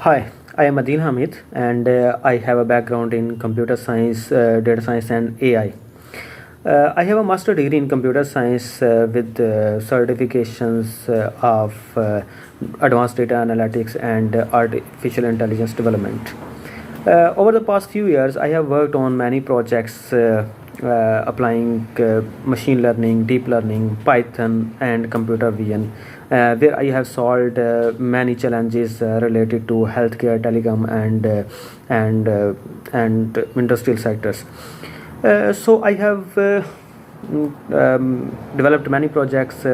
Hi, I am Adeel Hamid, and I have a background in computer science, data science, and AI. I have a master degree in computer science with certifications of advanced data analytics and artificial intelligence development. Over the past few years, I have worked on many projects applying machine learning, deep learning, Python, and computer vision, where I have solved many challenges related to healthcare, telecom, and industrial sectors. So I have developed many projects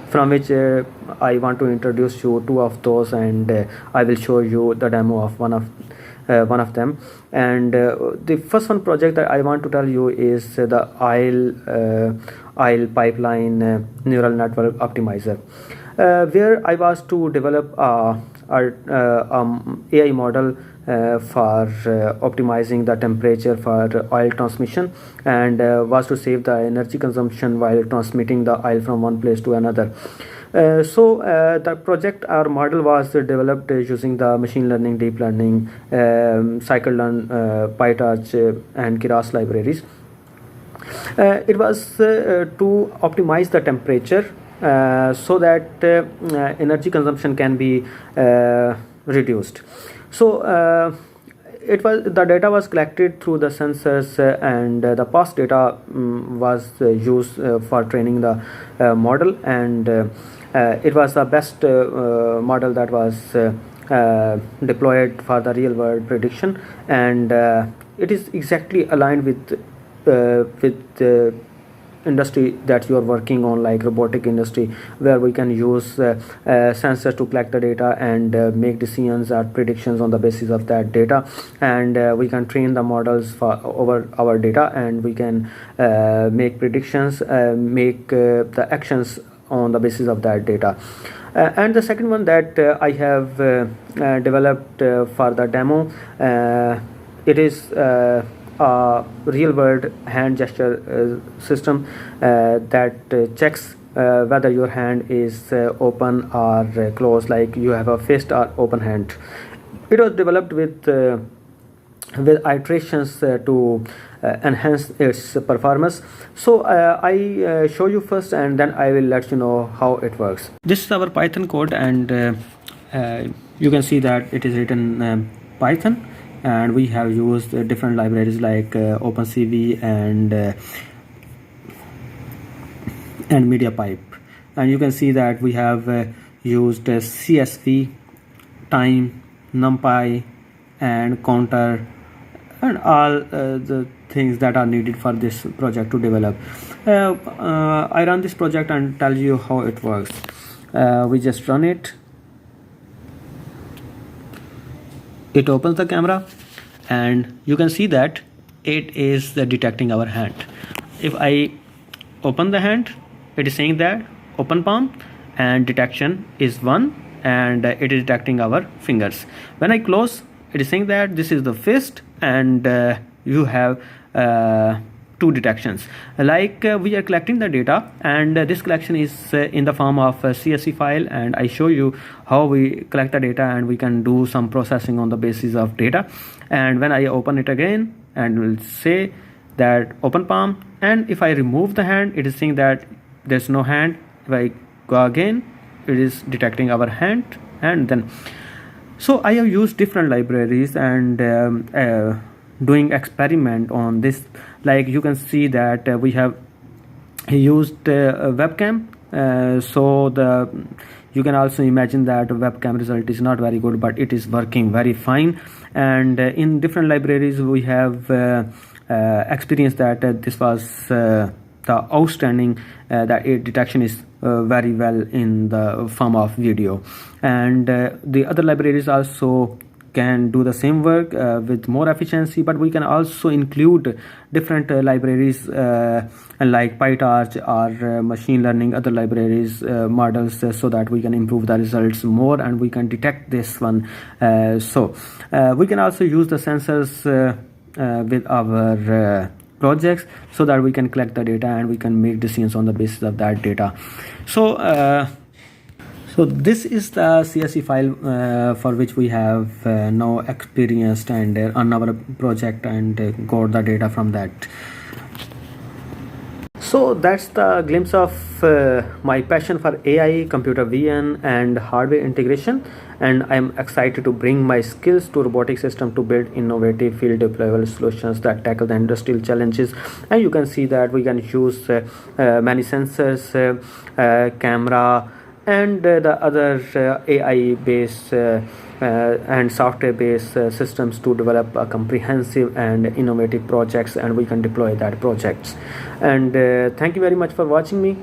from which I want to introduce you two of those, and I will show you the demo of one of them. And the first one project that I want to tell you is the IL pipeline neural network optimizer, where I was to develop a AI model for optimizing the temperature for oil transmission, and was to save the energy consumption while transmitting the oil from one place to another. The project or model was developed using the machine learning, deep learning, scikit-learn, PyTorch, and Keras libraries. It was to optimize the temperature so that energy consumption can be reduced. The data was collected through the sensors, and the past data was used for training the model, and it was the best model that was deployed for the real world prediction, and it is exactly aligned with industry that you are working on, like robotic industry, where we can use sensors to collect the data and make decisions or predictions on the basis of that data, and we can train the models for over our data, and we can make predictions, make the actions on the basis of that data. And the second one that I have developed for the demo, it is a real world hand gesture system that checks whether your hand is open or closed, like you have a fist or open hand. It was developed with iterations to enhance its performance. So I show you first, and then I will let you know how it works. This is our Python code, and you can see that it is written Python, and we have used different libraries like OpenCV and MediaPipe, and you can see that we have used CSV, time, NumPy, and counter, and all the things that are needed for this project to develop. I run this project and tell you how it works. We just run it. It opens the camera, and you can see that it is detecting our hand. If I open the hand, it is saying that open palm, and detection is 1, and it is detecting our fingers. When I close, it is saying that this is the fist, and you have 2 detections. Like we are collecting the data, and this collection is in the form of a CSV file, and I show you how we collect the data, and we can do some processing on the basis of data. And when I open it again, and will say that open palm, and if I remove the hand, it is saying that there's no hand. If I go again, it is detecting our hand, and then so I have used different libraries and doing experiment on this. Like you can see that we have used a webcam, so you can also imagine that webcam result is not very good, but it is working very fine. And in different libraries we have experienced that this was the outstanding, that detection is very well in the form of video, and the other libraries also can do the same work with more efficiency, but we can also include different libraries like PyTorch or machine learning, other libraries, models, so that we can improve the results more, and we can detect this one. We can also use the sensors with our projects, so that we can collect the data and we can make decisions on the basis of that data. So this is the CSV file for which we have now experienced and on our project and got the data from that. So that's the glimpse of my passion for AI, computer vision and hardware integration, and I'm excited to bring my skills to robotic system to build innovative field deployable solutions that tackle the industrial challenges. And you can see that we can use many sensors, camera and the other AI based and software based systems to develop a comprehensive and innovative projects, and we can deploy that projects. And thank you very much for watching me.